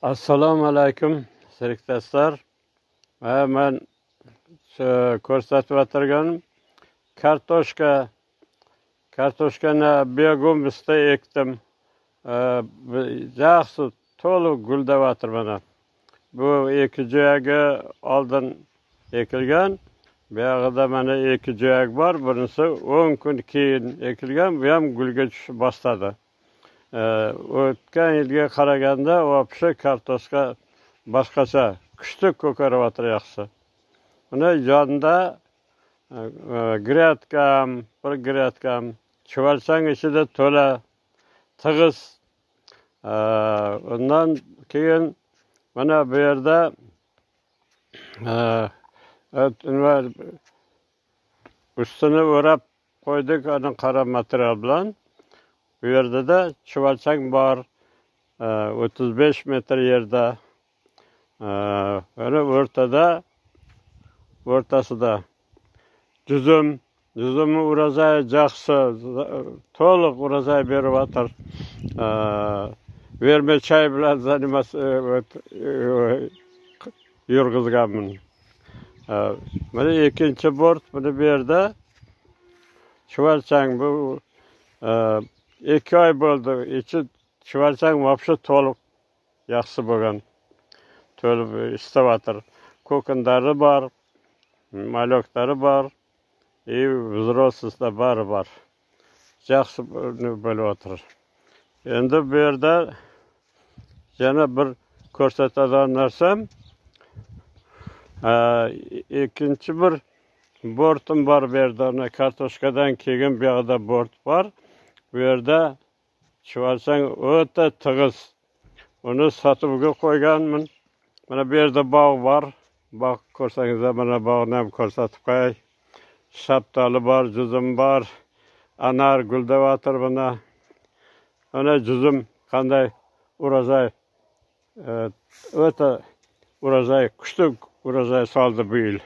Assalomu alaykum sirkdashlar. Men ko'rsatib o'tirganim kartoshkani biogumbusda ekdim. Yaxshi to'liq guldayapti mana. Bu iki joyga oldin ekilgan. Bu yerda mana iki joy bor. Birisi 10 kun keyin ekilgan, bu ham gulga tushib boshladi. O'tgan yilga qaraganda o'sha kartoshka boshqacha kuchli ko'karyapti yaxshi. Uni yonida bir gredkam chuvalchang ichida to'la tig'iz. Undan keyin mana bu yerda ustini o'rab qo'ydik ana qora material bilan. Bu yerda da chuvalchang bor, 35 metr yerda. Mana o'rtasida juzumni urazay yaxshi, to'liq urazay beryapti. Vermechay bilan yurg'izganman. Mana ikkinchi bort, mana bu yerda chuvalchang bu 2 oy bo'ldi. İçi chuvalchang vobshe to'liq yaxshi bo'lgan. To'liq ishlayotir. Ko'kindari bor, maloklari bor, vzroslisi bari bor. Yaxshi bo'layotir. Endi bu yerda yana bir ko'rsatadigan narsam, ikkinchi bir bortim bor bu yerda. Kartoshkadan keyin bu yerda bort bor. Bu yerda chuvalchang o'ta tig'iz. Uni sotuvga qo'yganman. Mana bu yerda bog' bor. Bog' ko'rsangizlar, mana bog'ni ham ko'rsatib qo'yay. Shaftoli bor, juzum bor. Anar guldayotir buni. Mana juzum qanday urazay, o'ta urazay, kuchli urazay soldi bu yil.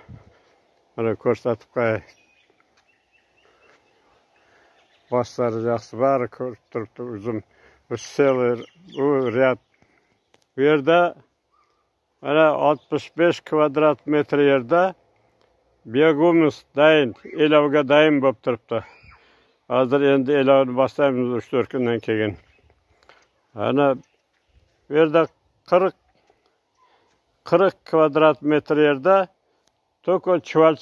Mana ko'rsatib qo'yay. Boshlari yaxshi, bari ko'rib turibdi uzum. Bu seler, bu riyad. Bu yerda mana 65 kvadrat metr yerda biogumus dayin, elovga dayin bo'lib turibdi. Hozir endi elovni boshlaymiz 3-4 kundan keyin. Ana bu yerda 40 kvadrat metr yerda to'kol chuvalchang